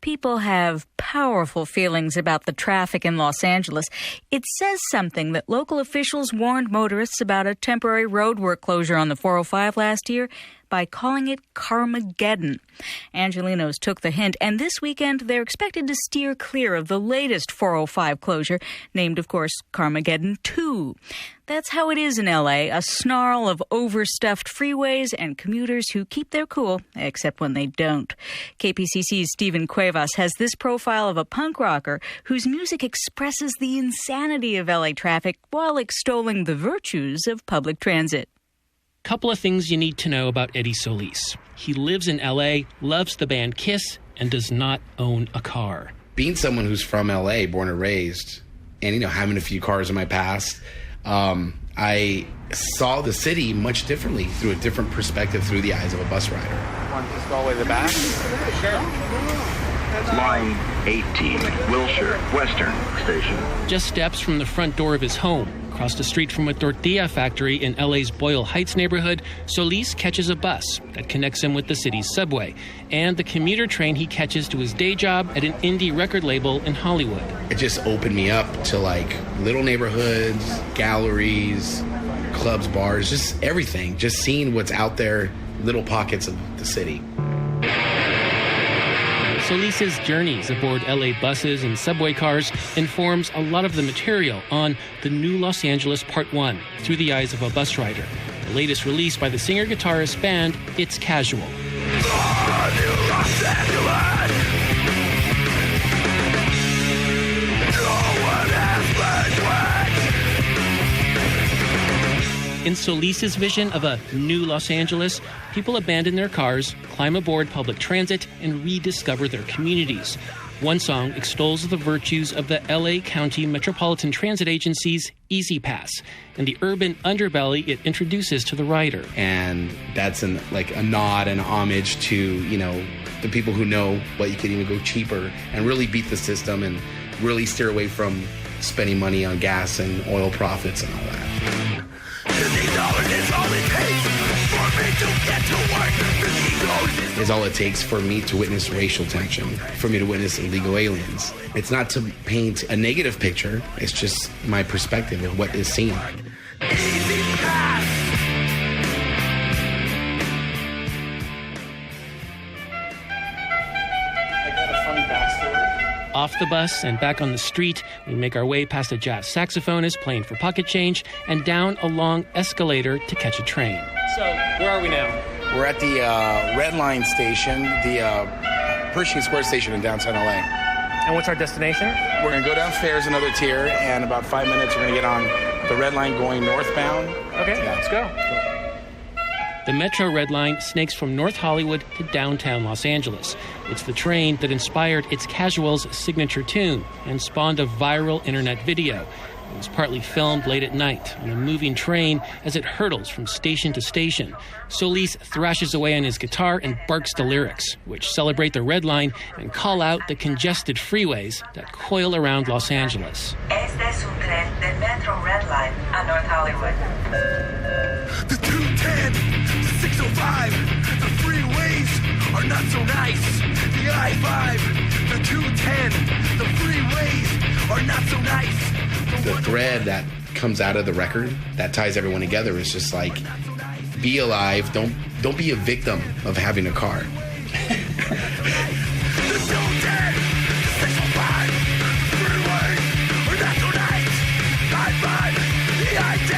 People have powerful feelings about the traffic in Los Angeles. It says something that local officials warned motorists about a temporary roadwork closure on the 405 last year by calling it Carmageddon. Angelenos took the hint, and this weekend they're expected to steer clear of the latest 405 closure, named, of course, Carmageddon 2. That's how it is in L.A., a snarl of overstuffed freeways and commuters who keep their cool, except when they don't. KPCC's Stephen Cuevas has this profile of a punk rocker whose music expresses the insanity of L.A. traffic while extolling the virtues of public transit. Couple of things you need to know about Eddie Solis. He lives in L.A., loves the band Kiss, and does not own a car. Being someone who's from L.A., born and raised, and, having a few cars in my past, I saw the city much differently, through a different perspective, through the eyes of a bus rider. Want to just go all the way to the back? Sure. Line 18, Wilshire, Western Station. Just steps from the front door of his home, across the street from a tortilla factory in LA's Boyle Heights neighborhood, Solis catches a bus that connects him with the city's subway and the commuter train he catches to his day job at an indie record label in Hollywood. It just opened me up to little neighborhoods, galleries, clubs, bars, just everything. Just seeing what's out there, little pockets of the city. Solis's journeys aboard LA buses and subway cars informs a lot of the material on The New Los Angeles Part 1, Through the Eyes of a Bus Rider, the latest release by the singer-guitarist band It's Casual. In Solis's vision of a new Los Angeles, people abandon their cars, climb aboard public transit, and rediscover their communities. One song extols the virtues of the LA County Metropolitan Transit Agency's Easy Pass and the urban underbelly it introduces to the rider. And that's a nod and homage to, the people who know what you could even go cheaper and really beat the system and really steer away from spending money on gas and oil profits and all that. Is all it takes for me to witness racial tension, for me to witness illegal aliens. It's not to paint a negative picture, it's just my perspective of what is seen. Easy pass. I got a funny backstory. Off the bus and back on the street, we make our way past a jazz saxophonist playing for pocket change and down a long escalator to catch a train. So, where are we now? We're at the Red Line station, the Pershing Square station in downtown LA. And what's our destination? We're going to go downstairs another tier, and about 5 minutes we're going to get on the Red Line going northbound. Okay, yeah. Let's go. The Metro Red Line snakes from North Hollywood to downtown Los Angeles. It's the train that inspired It's Casual's signature tune and spawned a viral internet video. It was partly filmed late at night on a moving train as it hurtles from station to station. Solis thrashes away on his guitar and barks the lyrics, which celebrate the Red Line and call out the congested freeways that coil around Los Angeles. Este es un tren del Metro Red Line a North Hollywood. The 210, the 605, the freeways are not so nice. The I-5, the 210, the freeways are not so nice. The thread that comes out of the record that ties everyone together is just be alive, don't be a victim of having a car. The 210, the 605, the freeways are not so nice. I-5, the I-10,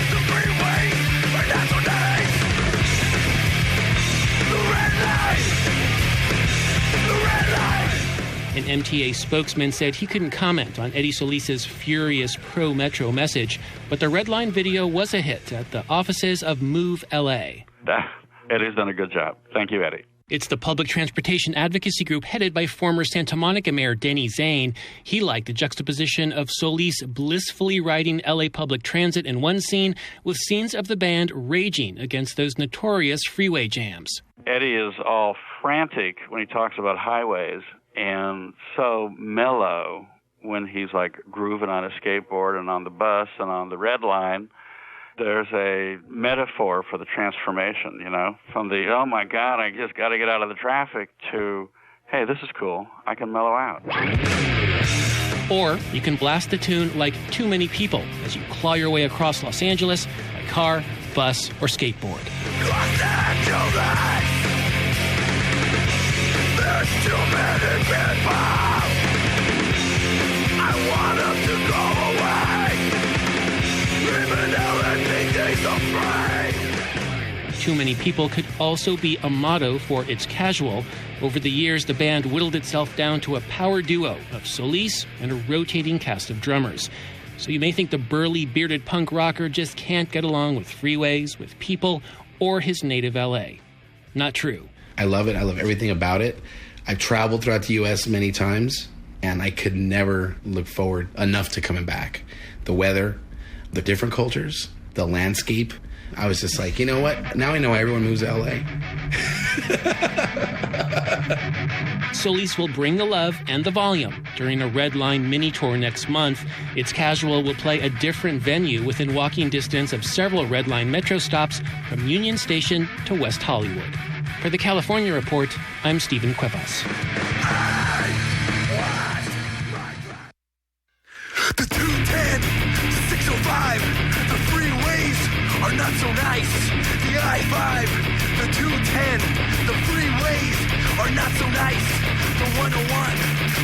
the freeways are not so nice. The red line, the red line. An MTA spokesman said he couldn't comment on Eddie Solis's furious pro-Metro message, but the Red Line video was a hit at the offices of Move LA. Eddie's done a good job. Thank you, Eddie. It's the public transportation advocacy group headed by former Santa Monica Mayor Denny Zane. He liked the juxtaposition of Solis blissfully riding LA public transit in one scene with scenes of the band raging against those notorious freeway jams. Eddie is all frantic when he talks about highways and so mellow when he's grooving on a skateboard and on the bus and on the Red Line. There's a metaphor for the transformation, from the, oh my God, I just got to get out of the traffic to, hey, this is cool. I can mellow out. Or you can blast the tune like Too Many People as you claw your way across Los Angeles by car, bus, or skateboard. Los Angeles! There's too many people! I want them to go away! Even though it thinks they're afraid! Too Many People could also be a motto for It's Casual. Over the years, the band whittled itself down to a power duo of Solis and a rotating cast of drummers. So you may think the burly, bearded punk rocker just can't get along with freeways, with people, or his native L.A. Not true. I love it. I love everything about it. I've traveled throughout the U.S. many times, and I could never look forward enough to coming back. The weather, the different cultures, the landscape. I was just like, you know what? Now I know everyone moves to L.A. Solis will bring the love and the volume during a Red Line mini tour next month. It's Casual will play a different venue within walking distance of several Red Line metro stops from Union Station to West Hollywood. For the California Report, I'm Stephen Cuevas. The 210, the 605, the freeways are not so nice. The I-5, the 210, the freeways are not so nice. The 101,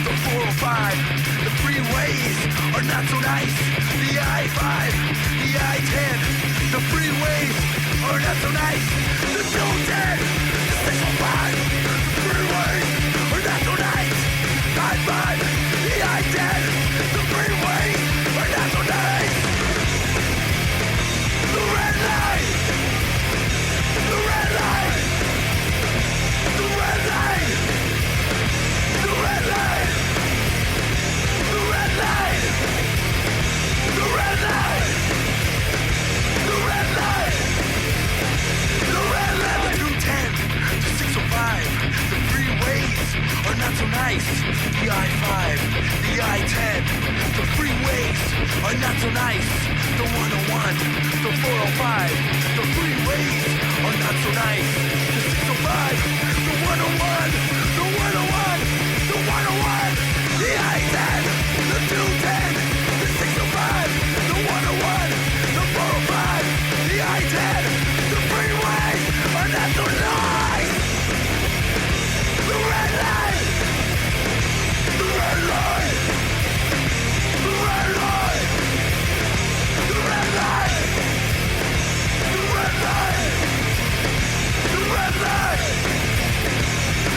the 405, the freeways are not so nice. The I-5, the I-10, the freeways are not so nice. The 210, the 605, the freeways are not so nice. I-5, the I-10, the freeways are not so nice. The red line, the red line, the red line, the red line, the red line, the red line, the red line, the red line. The 210, the 605, the freeways are not so nice. The I-5, the I-10, the freeways are not so nice. The 101, the 405, the freeways are not so nice. The 605, the 101, the 101, the 101, the I-10, the 210, the 605, the 101, the 405, the I-10, the freeways are not so nice. The red line, the red line, the red line, the red line, the red line, the red line,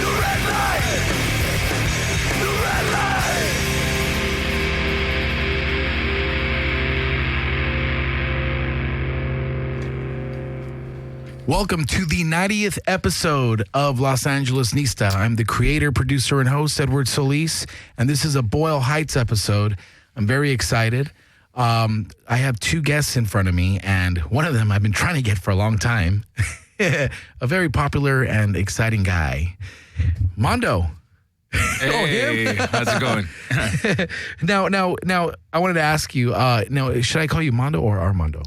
the red line, the red line. Welcome to the 90th episode of Los Angeles Nista. I'm the creator, producer, and host, Edward Solis, and this is a Boyle Heights episode. I'm very excited. I have two guests in front of me, and one of them I've been trying to get for a long time. A very popular and exciting guy, Mondo. Hey, how's it going? Now, I wanted to ask you, now, should I call you Mondo or Armando?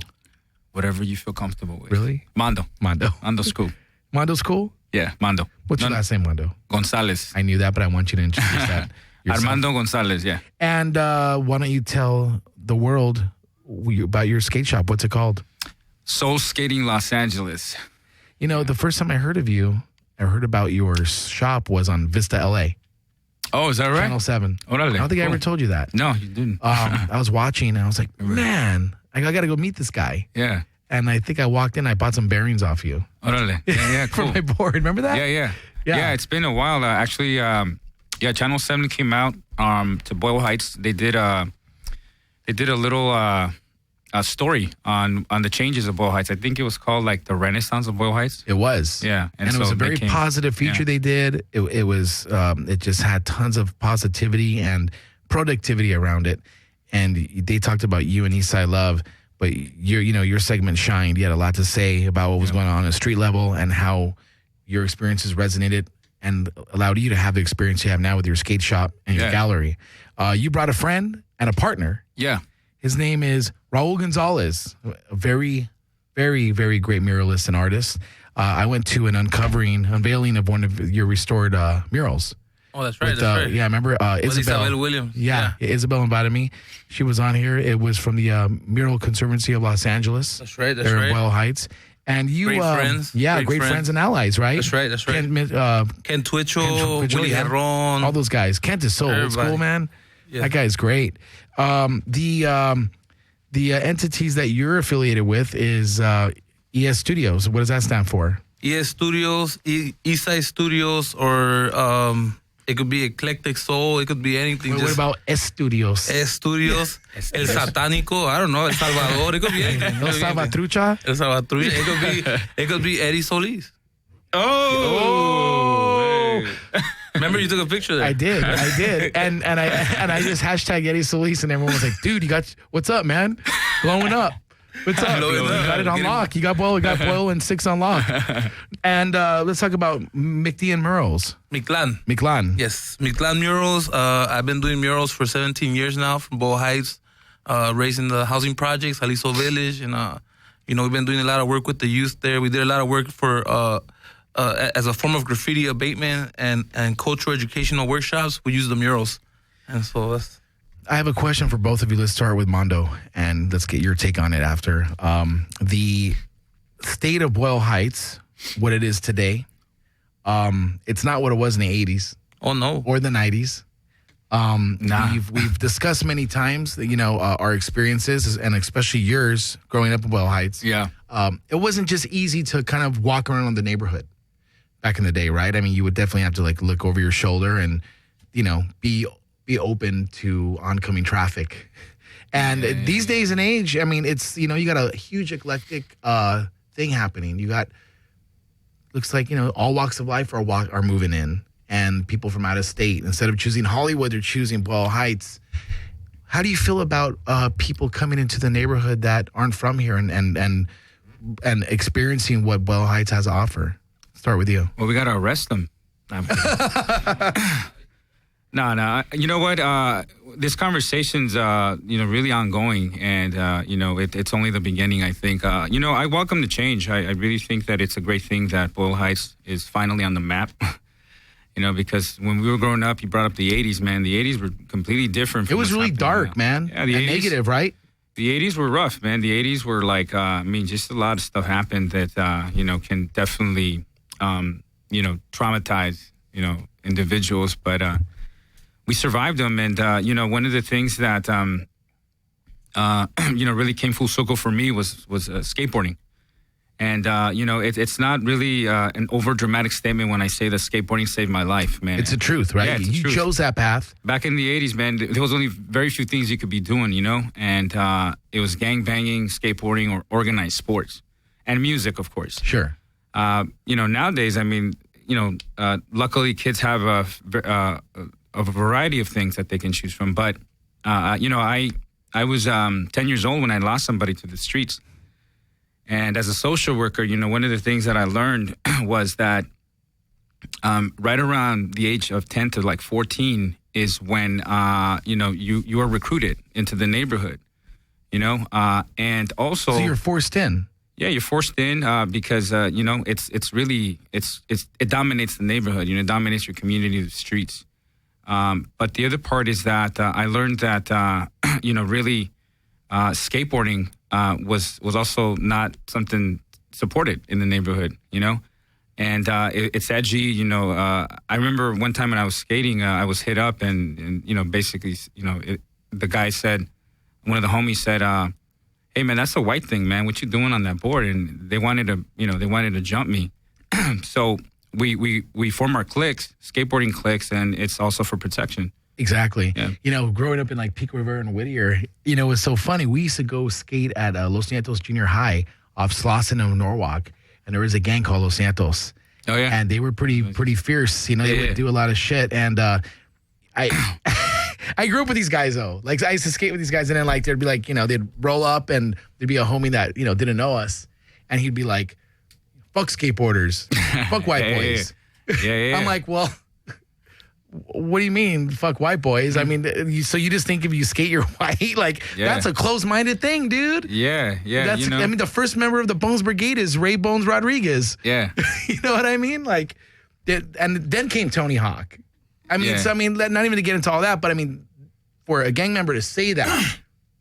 Whatever you feel comfortable with. Really? Mondo. Mondo's cool. Mondo's cool? Yeah, Mondo. What's your last name, Mondo? Gonzalez. I knew that, but I want you to introduce that yourself. Armando Gonzalez, yeah. And why don't you tell the world about your skate shop? What's it called? Soul Skating Los Angeles. You know, the first time I heard of you, I heard about your shop was on Vista LA. Oh, is that right? Channel 7. Orale, I don't think I ever told you that. No, you didn't. I was watching and I was like, man, I got to go meet this guy. Yeah. And I think I walked in, I bought some bearings off you. Orale. Yeah, cool. For my board. Remember that? Yeah, it's been a while. Actually, Channel 7 came out to Boyle Heights. They did a little a story on the changes of Boyle Heights. I think it was called like the Renaissance of Boyle Heights. It was. Yeah. And it was a very positive feature they did. It was, it just had tons of positivity productivity around it. And they talked about you and Eastside Love, but your segment shined. You had a lot to say about what was going on at street level and how your experiences resonated and allowed you to have the experience you have now with your skate shop and your gallery. You brought a friend and a partner. Yeah. His name is Raul Gonzalez, a very, very, very great muralist and artist. I went to an unveiling of one of your restored murals. Oh, that's right. With, that's right. Yeah, remember Isabel Williams. Yeah, Isabel invited me. She was on here. It was from the Mural Conservancy of Los Angeles. That's right. They're in Boyle Heights. And you, great friends. Yeah, great friends and allies, right? That's right. Ken Twitchell, Willie Herron. All those guys. Kent is so old school, man. Yeah. That guy is great. The entities that you're affiliated with is ES Studios. What does that stand for? ES Studios, Eastside Studios, or it could be Eclectic Soul. It could be anything. What about S Studios? S Studios, El Satánico. I don't know. El Salvador. It could be anything. El Salvatrucha. El Salvatrucha. It could be Eddie Solis. Oh. Hey. Remember you took a picture there. I did, and I just hashtag Eddie Solis, and everyone was like, "Dude, what's up, man? Blowing up." What's up? You got it on lock. You got Boyle and 6 on lock. And let's talk about McD Murals. Mictlan. Yes, Mictlan Murals. I've been doing murals for 17 years now from Boyle Heights, raising the housing projects, Jalisco Village, and we've been doing a lot of work with the youth there. We did a lot of work for as a form of graffiti abatement and cultural educational workshops. We use the murals, and so that's. I have a question for both of you. Let's start with Mondo, and let's get your take on it after. The state of Boyle Heights, what it is today, it's not what it was in the 80s. Oh, no. Or the 90s. Nah. We've discussed many times, our experiences, and especially yours growing up in Boyle Heights. Yeah. It wasn't just easy to kind of walk around the neighborhood back in the day, right? I mean, you would definitely have to, look over your shoulder and, be open to oncoming traffic. And these days and age, I mean, it's, you got a huge eclectic thing happening. You got, looks like, all walks of life are moving in, and people from out of state. Instead of choosing Hollywood, they're choosing Boyle Heights. How do you feel about people coming into the neighborhood that aren't from here and experiencing what Boyle Heights has to offer? Start with you. Well, we got to arrest them. No. You know what? This conversation's, really ongoing, and, it's only the beginning, I think. I welcome the change. I really think that it's a great thing that Boyle Heights is finally on the map, because when we were growing up, you brought up the 80s, man. The 80s were completely different. It was really dark, man. Yeah, the 80s, negative, right? The 80s were rough, man. The 80s were just a lot of stuff happened that, can definitely, traumatize, individuals, but... we survived them, and one of the things that really came full circle for me was skateboarding, and it's not really an over dramatic statement when I say that skateboarding saved my life, man. It's the truth, right? Yeah, you chose that path. Back in the 80s, man, there was only very few things you could be doing, and it was gang banging, skateboarding, or organized sports, and music, of course. Sure. Nowadays, I mean, luckily kids have a variety of things that they can choose from. But, I was 10 years old when I lost somebody to the streets. And as a social worker, one of the things that I learned was that right around the age of 10 to 14 is when, you are recruited into the neighborhood, and also... So you're forced in. Yeah, you're forced in because, it's really, it dominates the neighborhood, it dominates your community, the streets. But the other part is that I learned that, really skateboarding was also not something supported in the neighborhood, and it's edgy, I remember one time when I was skating, I was hit up and basically, the guy said, one of the homies said, hey, man, that's a white thing, man. What you doing on that board? And they wanted to jump me. So we form our cliques, skateboarding cliques, and it's also for protection. Exactly. Yeah. Growing up in Pico Rivera and Whittier, it was so funny. We used to go skate at Los Santos Junior High off Slauson and Norwalk, and there was a gang called Los Santos. Oh, yeah. And they were pretty fierce. They would do a lot of shit. And I grew up with these guys, though. I used to skate with these guys, and then, there'd be, they'd roll up, and there'd be a homie that, didn't know us. And he'd be like, fuck skateboarders. Fuck white boys. Yeah. I'm like, well, what do you mean, fuck white boys? I mean, so you just think if you skate, you're white? That's a closed-minded thing, dude. Yeah. I mean, the first member of the Bones Brigade is Ray Bones Rodriguez. Yeah. You know what I mean? And then came Tony Hawk. I mean, Yeah. not even to get into all that, but I mean, for a gang member to say that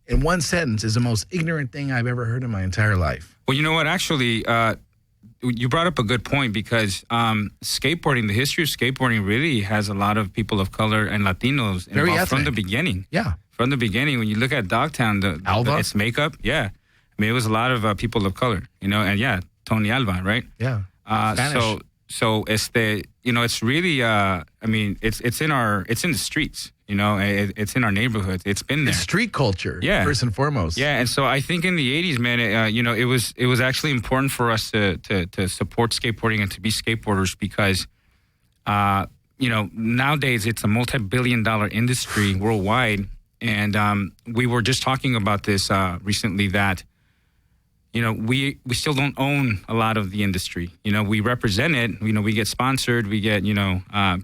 in one sentence is the most ignorant thing I've ever heard in my entire life. Well, you know what? Actually, you brought up a good point because skateboarding, the history of skateboarding really has a lot of people of color and Latinos Very involved from ethnic. the beginning. Yeah. From the beginning, when you look at Dogtown, Alva? its makeup, yeah. I mean, it was a lot of people of color, you know, and yeah, Tony Alva, right? Yeah. Spanish. So it's really, I mean, it's in the streets, you know, it's in our neighborhoods. It's been there. It's street culture, Yeah. first and foremost. Yeah, and so I think in the 80s, man, it was actually important for us to support skateboarding and to be skateboarders because, nowadays it's a multi-billion-dollar industry worldwide. And we were just talking about this recently that, you know, we still don't own a lot of the industry. You know, we represent it. You know, we get sponsored. We get,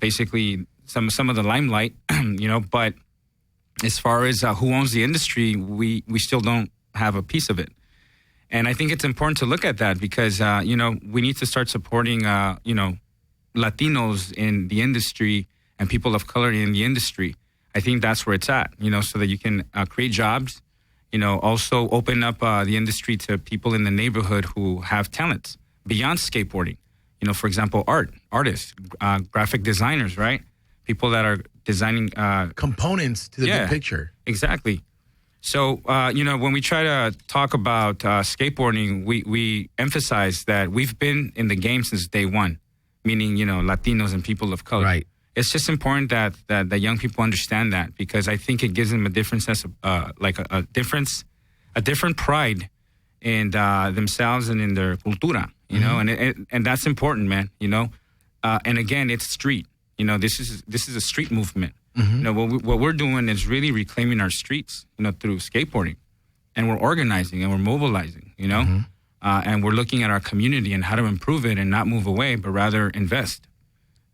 basically some of the limelight, you know. But as far as who owns the industry, we still don't have a piece of it. And I think it's important to look at that because, we need to start supporting, Latinos in the industry and people of color in the industry. I think that's where it's at, you know, so that you can create jobs, you know, also open up the industry to people in the neighborhood who have talents beyond skateboarding. You know, for example, artists, graphic designers, right? People that are designing components to the big picture. Exactly. So, when we try to talk about skateboarding, we emphasize that we've been in the game since day one, meaning, you know, Latinos and people of color. Right. It's just important that young people understand that because I think it gives them a different sense of, a different pride in themselves and in their cultura, you know, and that's important, man, you know. And again, it's street. You know, this is a street movement. You know, what we're doing is really reclaiming our streets, you know, through skateboarding, and we're organizing and we're mobilizing, you know, and we're looking at our community and how to improve it and not move away, but rather invest.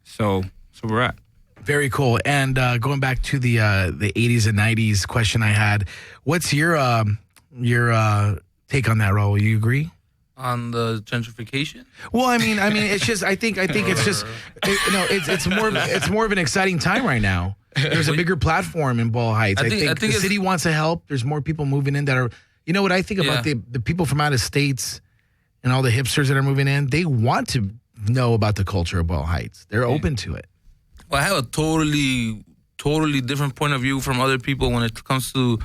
So we're at. Very cool. And going back to the 80s and 90s question I had, what's your take on that, Raul? You agree? On the gentrification? Well, I mean, it's just. I think it's just. It's more of an exciting time right now. There's a bigger platform in Boyle Heights. I think the city wants to help. There's more people moving in that are. You know what I think about the people from out of states and all the hipsters that are moving in. They want to know about the culture of Boyle Heights. They're open to it. Well, I have a totally different point of view from other people when it comes to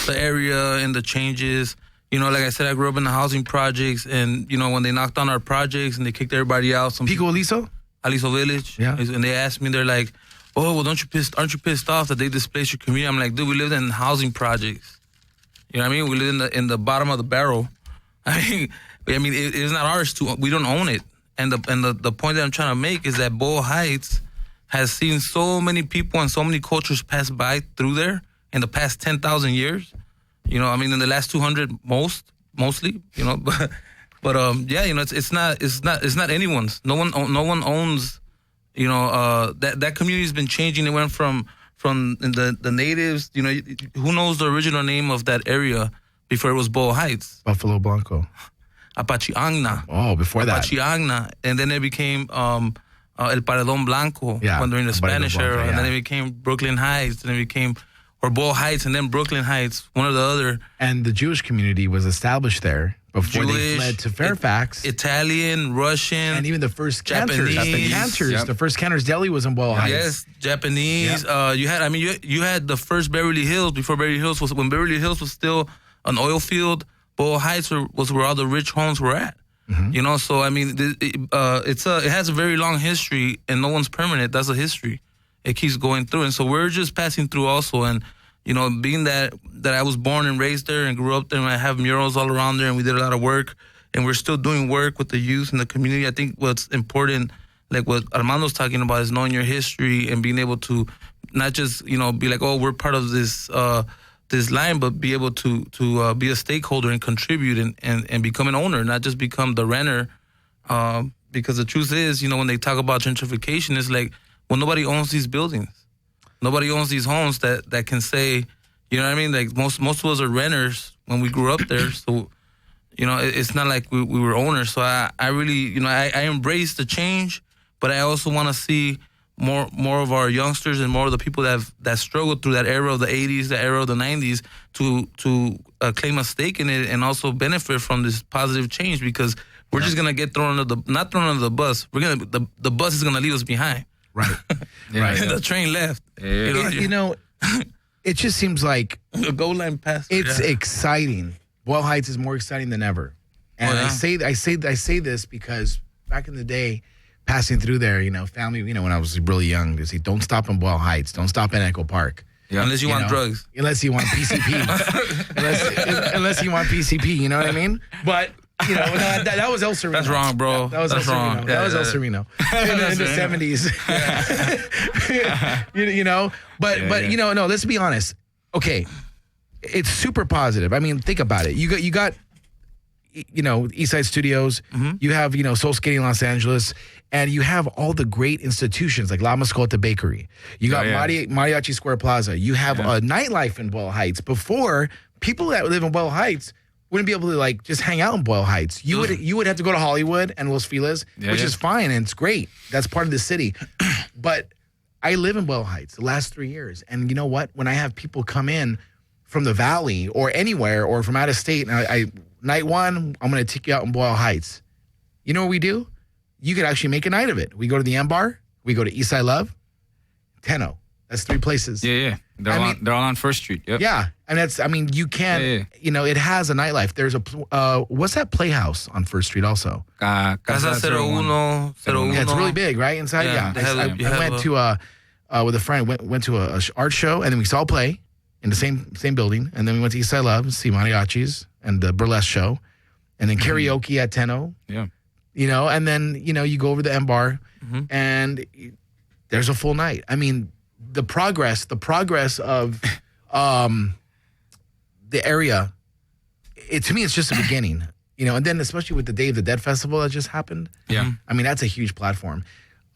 the area and the changes. You know, like I said, I grew up in the housing projects, and, you know, when they knocked on our projects and they kicked everybody out. Pico Aliso? Aliso Village. Yeah. And they asked me, they're like, oh, well, aren't you pissed off that they displaced your community? I'm like, dude, we lived in housing projects. You know what I mean? We live in the bottom of the barrel. I mean, it's not ours we don't own it. And the point that I'm trying to make is that Boyle Heights has seen so many people and so many cultures pass by through there in the past 10,000 years. You know, I mean, in the last 200 mostly, you know, but yeah, you know, it's not anyone's. No one owns, you know, that community's been changing. It went from the natives, you know, who knows the original name of that area before it was Boyle Heights? Buffalo Blanco. Apachiangna. Oh, before that. Apachiangna. And then it became El Paredón Blanco when during the Spanish era. And then it became Brooklyn Heights. And it became, or Boyle Heights and then Brooklyn Heights, one or the other. And the Jewish community was established there before they fled to Fairfax. Italian, Russian. And even the first Japanese. The first Cantor's Deli was in Boyle Heights. Yes, Japanese. Yep. You had the first Beverly Hills before Beverly Hills when Beverly Hills was still an oil field. Boyle Heights was where all the rich homes were at. You know, so I mean, it has a very long history, and no one's permanent. That's a history. It keeps going through, and so we're just passing through also. And you know, being that I was born and raised there and grew up there, and I have murals all around there, and we did a lot of work, and we're still doing work with the youth and the community. I think what's important, like what Armando's talking about, is knowing your history and being able to not just, you know, be like, oh, we're part of this line, but be able to be a stakeholder and contribute and become an owner, not just become the renter. Because the truth is, you know, when they talk about gentrification, it's like, well, nobody owns these buildings. Nobody owns these homes that can say, you know what I mean? Like most of us are renters when we grew up there. So, you know, it's not like we were owners. So I really, you know, I embrace the change, but I also want to see more of our youngsters and more of the people that struggled through that era of the 80s, the era of the 90s to claim a stake in it and also benefit from this positive change, because we're just gonna get not thrown under the bus. The bus is gonna leave us behind. Right. Right. The train left. Yeah. It just seems like the goal line passed. It's exciting. Boyle Heights is more exciting than ever. And I say this because back in the day, passing through there, family, when I was really young, they say, don't stop in Boyle Heights. Don't stop in Echo Park. Yeah. Unless you want drugs. Unless you want PCP. unless you want PCP, you know what I mean? But, that was El Sereno. That's wrong, bro. That was El Sereno. That was El Sereno. In the 70s. But no, let's be honest. Okay. It's super positive. I mean, think about it. You got East Side Studios. Mm-hmm. You have, Soul Skating Los Angeles. And you have all the great institutions like La Mascota Bakery. You got Mariachi Square Plaza. You have a nightlife in Boyle Heights. Before, people that live in Boyle Heights wouldn't be able to just hang out in Boyle Heights. You would have to go to Hollywood and Los Feliz, which is fine and it's great. That's part of the city. But I live in Boyle Heights the last 3 years. And you know what? When I have people come in from the Valley or anywhere or from out of state, and I night one, I'm going to take you out in Boyle Heights. You know what we do? You could actually make a night of it. We go to the M Bar. We go to East Side Love. Tenno. That's 3 places. Yeah. They're all on First Street. Yep. Yeah. And you can't, it has a nightlife. There's what's that Playhouse on First Street also? Casa 01. Yeah, it's really big, right? Inside? Yeah. I went to, with a friend, went to a art show, and then we saw a play in the same building. And then we went to East Side Love to see mariachis and the burlesque show. And then karaoke at Tenno. Yeah. And then, you go over the M Bar and there's a full night. I mean, the progress of the area, to me, it's just a beginning, and then especially with the Day of the Dead Festival that just happened. Yeah. I mean, that's a huge platform.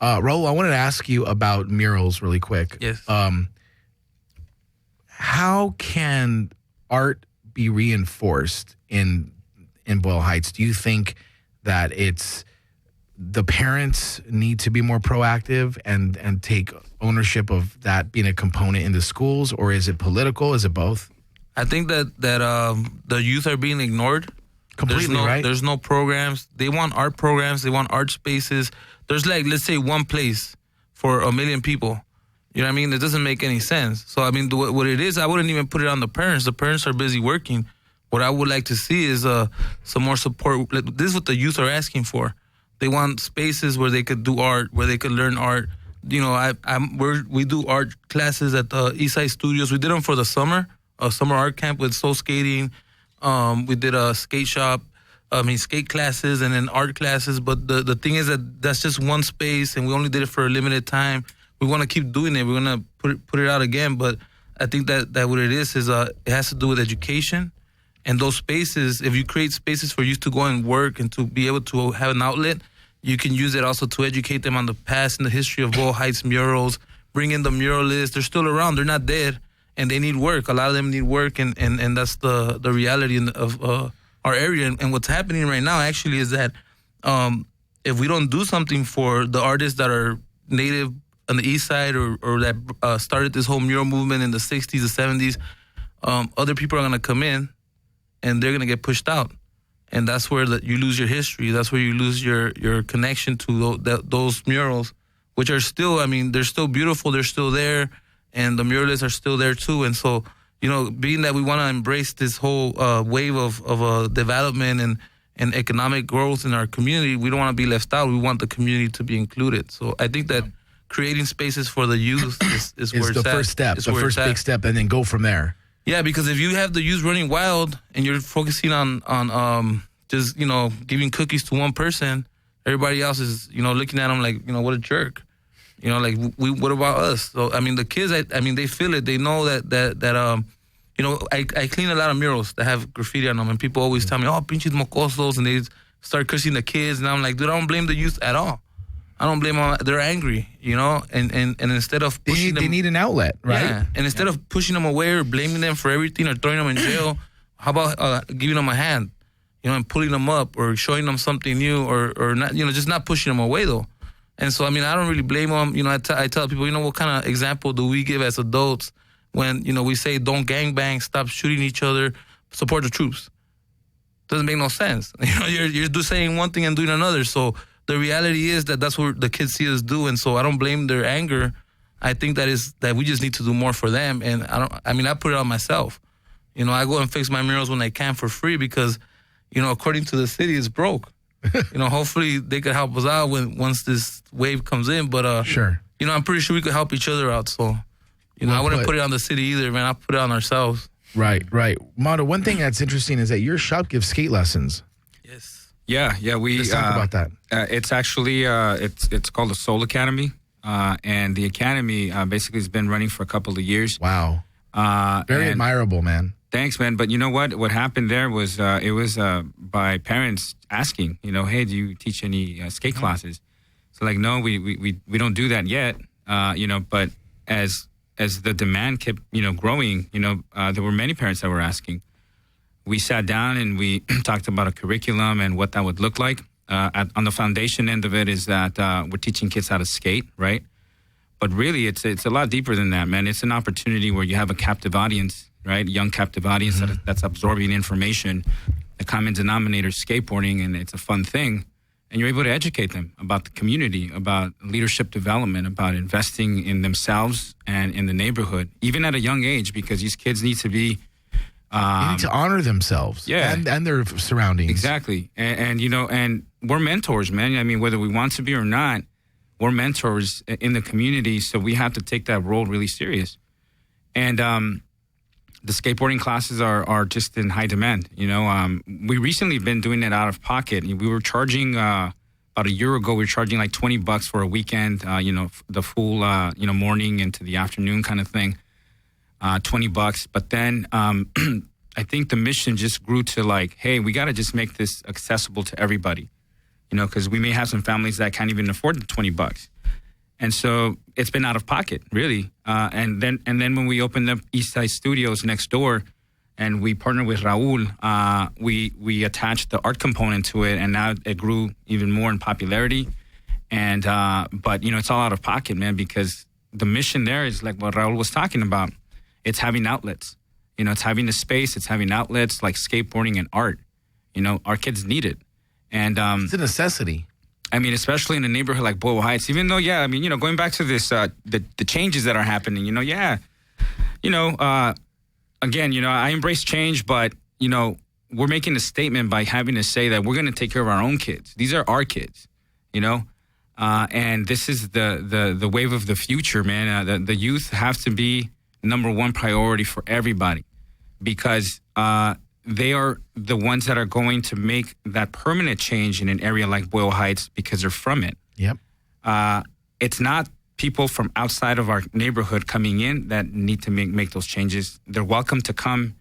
Raul, I wanted to ask you about murals really quick. Yes. How can art be reinforced in Boyle Heights? Do you think that it's the parents need to be more proactive and take ownership of that being a component in the schools, or is it political? Is it both? I think that the youth are being ignored completely. Right? There's no programs. They want art programs. They want art spaces. There's let's say one place for 1 million people. You know what I mean? It doesn't make any sense. So I mean, what it is, I wouldn't even put it on the parents. The parents are busy working. What I would like to see is some more support. This is what the youth are asking for. They want spaces where they could do art, where they could learn art. We do art classes at the East Side Studios. We did them for the summer, a summer art camp with soul skating. We did a skate classes and then art classes. But the thing is that's just one space, and we only did it for a limited time. We want to keep doing it. We're going to put it out again. But I think that what it is it has to do with education. And those spaces, if you create spaces for youth to go and work and to be able to have an outlet, you can use it also to educate them on the past and the history of Boyle Heights murals, bring in the muralists. They're still around. They're not dead, and they need work. A lot of them need work, and that's the reality of our area. And what's happening right now actually is that if we don't do something for the artists that are native on the east side or that started this whole mural movement in the 60s, the 70s, other people are going to come in, and they're going to get pushed out. And that's where you lose your history. That's where you lose your connection to those murals, which are still, they're still beautiful. They're still there. And the muralists are still there, too. And so, being that we want to embrace this whole wave of development and economic growth in our community, we don't want to be left out. We want the community to be included. So I think that creating spaces for the youth is where it's the first step, the first big step, and then go from there. Yeah, because if you have the youth running wild and you're focusing on just, giving cookies to one person, everybody else is, looking at them like, what a jerk. What about us? So, the kids, they feel it. They know that I clean a lot of murals that have graffiti on them, and people always tell me, oh, pinches mocosos, and they start cursing the kids, and I'm like, dude, I don't blame the youth at all. I don't blame them. They're angry, and instead of pushing they need an outlet, right? Yeah, and instead of pushing them away or blaming them for everything or throwing them in jail, how about giving them a hand, and pulling them up or showing them something new or not, just not pushing them away though. And so, I mean, I don't really blame them. You know, I tell people, you know, what kind of example do we give as adults when, you know, we say don't gangbang, stop shooting each other, support the troops? Doesn't make no sense. You know, you're just saying one thing and doing another. So the reality is that that's what the kids see us do. And so I don't blame their anger. I think that we just need to do more for them. And I put it on myself. You know, I go and fix my murals when I can for free because, you know, according to the city, it's broke. You know, hopefully they could help us out once this wave comes in. But sure, you know, I'm pretty sure we could help each other out. So, you know, I wouldn't put it on the city either, man. I put it on ourselves. Right. Mado, one thing that's interesting is that your shop gives skate lessons. Yes. Yeah. Let's talk about that. It's actually it's called the Soul Academy, and the academy basically has been running for a couple of years. Wow. Very admirable, man. Thanks, man. But you know what? What happened there was it was by parents asking, you know, hey, do you teach any skate classes? So like, no, we don't do that yet. You know, but as the demand kept, you know, growing, you know, there were many parents that were asking. We sat down and we talked about a curriculum and what that would look like. On the foundation end of it is that we're teaching kids how to skate, right? But really, it's a lot deeper than that, man. It's an opportunity where you have a captive audience, right? Young captive audience that's absorbing information. The common denominator is skateboarding, and it's a fun thing. And you're able to educate them about the community, about leadership development, about investing in themselves and in the neighborhood, even at a young age, because these kids need to be... they need to honor themselves and their surroundings. Exactly. And, you know, and we're mentors, man. I mean, whether we want to be or not, we're mentors in the community, so we have to take that role really serious. And the skateboarding classes are just in high demand. You know, we recently been doing it out of pocket. We were charging about a year ago. We were charging like $20 for a weekend. You know, the full you know, morning into the afternoon kind of thing. $20. But then I think the mission just grew to like, hey, we got to just make this accessible to everybody. You know, because we may have some families that can't even afford the $20. And so it's been out of pocket, really. And then when we opened up Eastside Studios next door, and we partnered with Raul, we attached the art component to it, and now it grew even more in popularity. And but you know, it's all out of pocket, man, because the mission there is like what Raul was talking about. It's having outlets. You know, it's having the space. It's having outlets like skateboarding and art. You know, our kids need it, and it's a necessity. I mean, especially in a neighborhood like Boyle Heights, even though, I mean, you know, going back to this, the changes that are happening, you know, again, you know, I embrace change, but, you know, we're making a statement by having to say that we're going to take care of our own kids. These are our kids, you know, and this is the wave of the future, man. The youth have to be number one priority for everybody because they are the ones that are going to make that permanent change in an area like Boyle Heights because they're from it. Yep. It's not people from outside of our neighborhood coming in that need to make those changes. They're welcome to come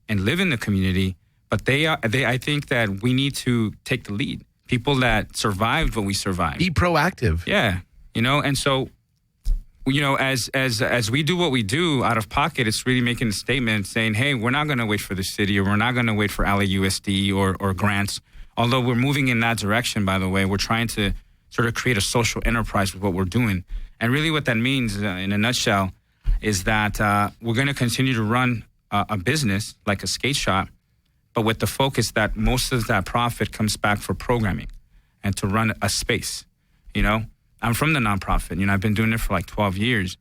and live in the community, but I think that we need to take the lead. People that survived what we survived. Be proactive. Yeah. You know, and so, you know, as we do what we do out of pocket, it's really making a statement saying, hey, we're not going to wait for the city, or we're not going to wait for LAUSD or grants. Although we're moving in that direction, by the way, we're trying to sort of create a social enterprise with what we're doing. And really what that means in a nutshell is that we're going to continue to run a business like a skate shop, but with the focus that most of that profit comes back for programming and to run a space, you know. I'm from the nonprofit. You know, I've been doing it for like 12 years.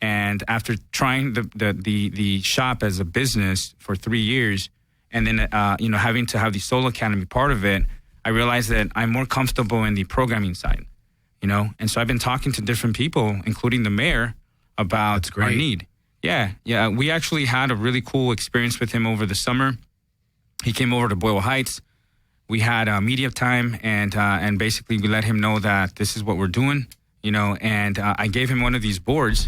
And after trying the shop as a business for 3 years, and then, you know, having to have the Soul Academy part of it, I realized that I'm more comfortable in the programming side, you know? And so I've been talking to different people, including the mayor, about our need. Yeah. We actually had a really cool experience with him over the summer. He came over to Boyle Heights. We had media time, and basically we let him know that this is what we're doing, you know, and I gave him one of these boards,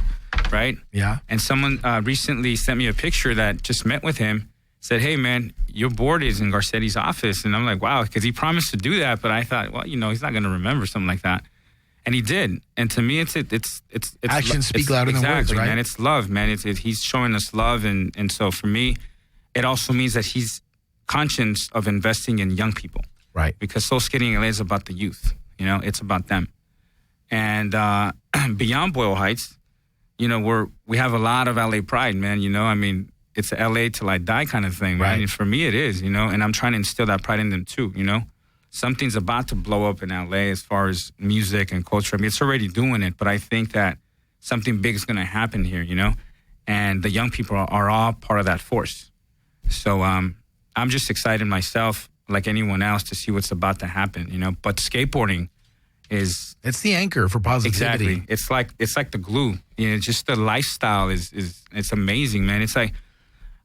right? Yeah. And someone recently sent me a picture that just met with him, said, hey, man, your board is in Garcetti's office. And I'm like, wow, because he promised to do that, but I thought, well, you know, he's not going to remember something like that. And he did. And to me, it's actions speak louder than words, right? Man, it's love, man. He's showing us love. And so for me, it also means that he's conscious of investing in young people. Right. Because Soul Skating LA is about the youth. You know, it's about them. And beyond Boyle Heights, you know, we have a lot of LA pride, man. You know, I mean, it's a LA till I die kind of thing, right? And for me, it is, you know, and I'm trying to instill that pride in them too, you know. Something's about to blow up in LA as far as music and culture. I mean, it's already doing it, but I think that something big is going to happen here, you know, and the young people are all part of that force. So I'm just excited myself, like anyone else, to see what's about to happen, you know. But skateboarding it's the anchor for positivity. Exactly. It's like the glue. You know, just the lifestyle is it's amazing, man. It's like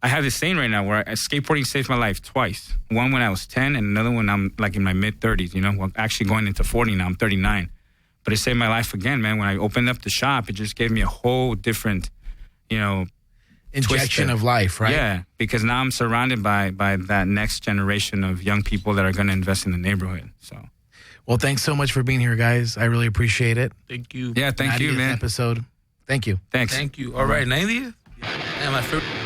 I have this saying right now where skateboarding saved my life twice. One when I was 10 and another when I'm like in my mid-30s, you know. Well, actually going into 40 now. I'm 39. But it saved my life again, man. When I opened up the shop, it just gave me a whole different, you know, injection of life, right? Yeah, because now I'm surrounded by that next generation of young people that are going to invest in the neighborhood. So, well, thanks so much for being here, guys. I really appreciate it. Thank you. Yeah, thank you, man. Episode. Thank you. Thanks. Thank you. All right, 90th? Yeah, my favorite.